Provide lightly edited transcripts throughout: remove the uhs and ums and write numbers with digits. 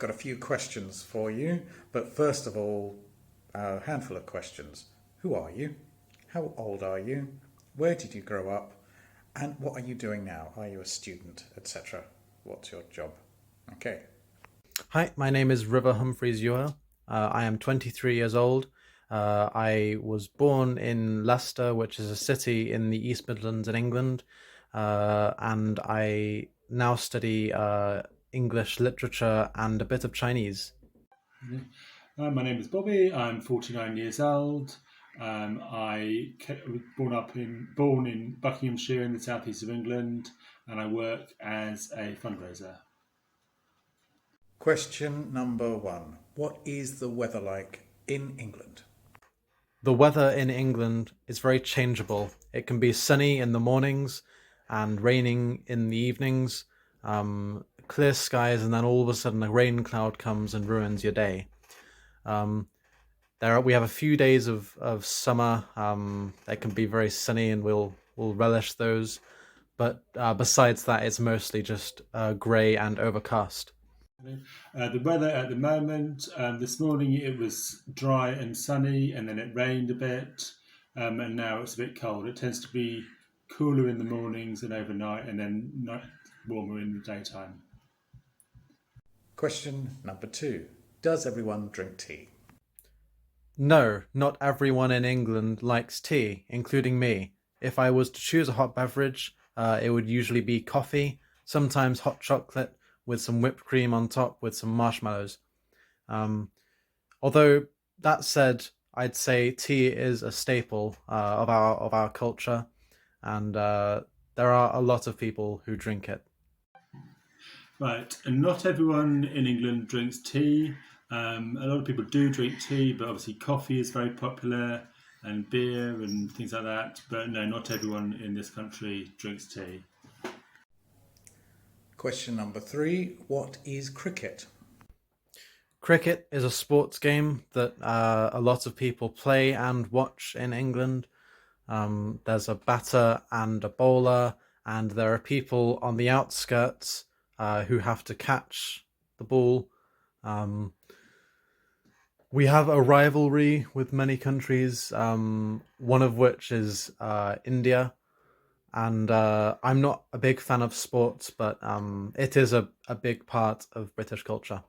got a few questions for you, but first of all, a handful of questions. Who are you? How old are you? Where did you grow up? And what are you doing now? Are you a student, etc.? What's your job? Okay. Hi, my name is River Humphreys Ewell. I am 23 years old. I was born in Leicester, which is a city in the East Midlands in England, and I now study English literature and a bit of Chinese. My name is Bobby. I'm 49 years old. Was born in Buckinghamshire in the southeast of England, and I work as a fundraiser. Question number one. What is the weather like in England? The weather in England is very changeable. It can be sunny in the mornings and raining in the evenings, clear skies, and then all of a sudden a rain cloud comes and ruins your day. Um, we have a few days of summer that can be very sunny, and we'll relish those. But besides that, it's mostly just grey and overcast. The weather at the moment, this morning it was dry and sunny, and then it rained a bit, and now it's a bit cold. It tends to be cooler in the mornings and overnight, and then warmer in the daytime. Question number two. Does everyone drink tea? No, not everyone in England likes tea, including me. If I was to choose a hot beverage, it would usually be coffee, sometimes hot chocolate with some whipped cream on top with some marshmallows. Um, Although that said, I'd say tea is a staple of our culture, and there are a lot of people who drink it. Right, and not everyone in England drinks tea. A lot of people do drink tea, but obviously coffee is very popular, and beer and things like that. But no, not everyone in this country drinks tea. Question number three. What is cricket? Cricket is a sports game that a lot of people play and watch in England. There's a batter and a bowler, and there are people on the outskirts who have to catch the ball. Um, we have a rivalry with many countries, one of which is India. And I'm not a big fan of sports, but it is a big part of British culture.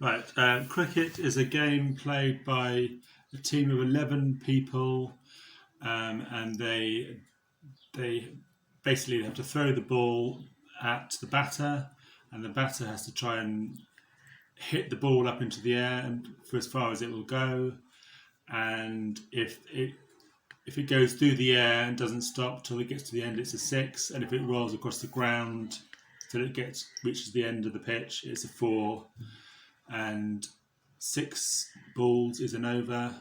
Right, cricket is a game played by a team of 11 people, and they basically have to throw the ball at the batter, and the batter has to try and hit the ball up into the air and for as far as it will go. And if it goes through the air and doesn't stop till it gets to the end, it's a six. And if it rolls across the ground till it reaches the end of the pitch, it's a four. And 6 balls is an over.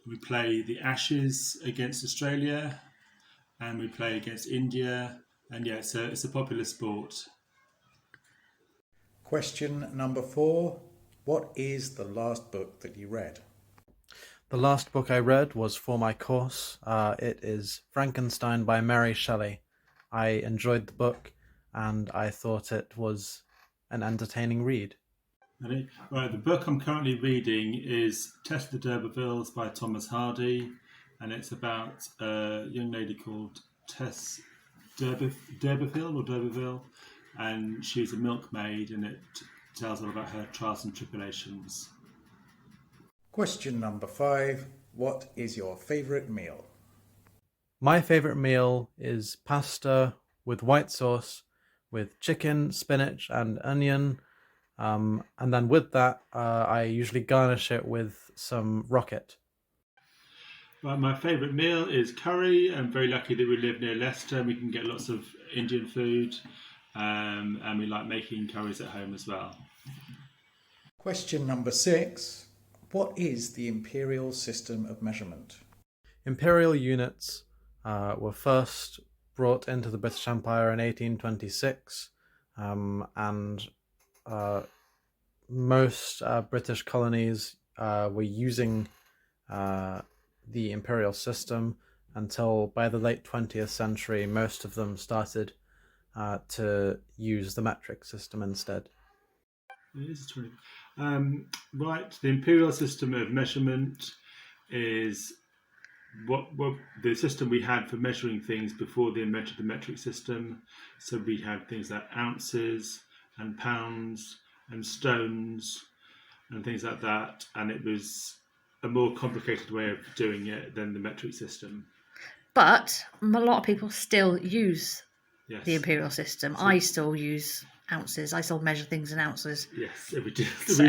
We play the Ashes against Australia, and we play against India. And yeah, it's a popular sport. Question number four. What is the last book that you read? The last book I read was for my course. It is Frankenstein by Mary Shelley. I enjoyed the book, and I thought it was an entertaining read. Right, the book I'm currently reading is Tess of the D'Urbervilles by Thomas Hardy, and it's about a young lady called Tess D'Urberville, and she's a milkmaid, and it tells all about her trials and tribulations. Question number five. What is your favourite meal? My favourite meal is pasta with white sauce, with chicken, spinach, and onion. And then with that, I usually garnish it with some rocket. Well, my favourite meal is curry. I'm very lucky that we live near Leicester and we can get lots of Indian food, and we like making curries at home as well. Question number six. What is the imperial system of measurement? Imperial units were first brought into the British Empire in 1826, and most British colonies were using the imperial system until by the late 20th century, most of them started to use the metric system instead. It is 20. Right, the imperial system of measurement is what the system we had for measuring things before they invented the metric system. So we had things like ounces and pounds and stones and things like that, and it was a more complicated way of doing it than the metric system. But a lot of people still use Yes. the imperial system. I still use ounces. I still measure things in ounces. Yes, we do. So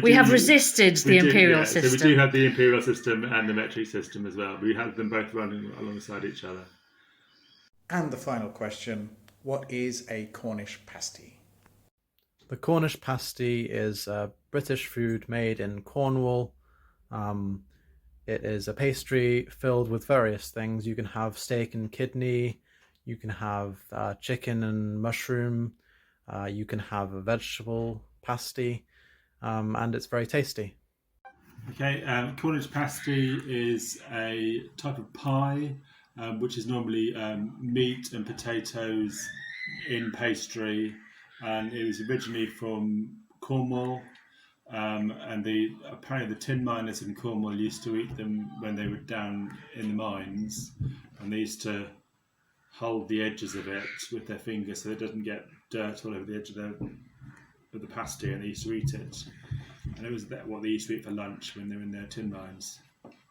we have resisted the imperial So system. we do have the imperial system and the metric system as well. We have them both running alongside each other. And the final question, what is a Cornish pasty? The Cornish pasty is a British food made in Cornwall. It is a pastry filled with various things. You can have steak and kidney, you can have chicken and mushroom, you can have a vegetable pasty, and it's very tasty. Okay, Cornish pasty is a type of pie, which is normally meat and potatoes in pastry, and it was originally from Cornwall. And apparently the tin miners in Cornwall used to eat them when they were down in the mines, and they used to hold the edges of it with their fingers so it doesn't get dirt all over the edge of the pasty, and they used to eat it. And it was what they used to eat for lunch when they were in their tin mines.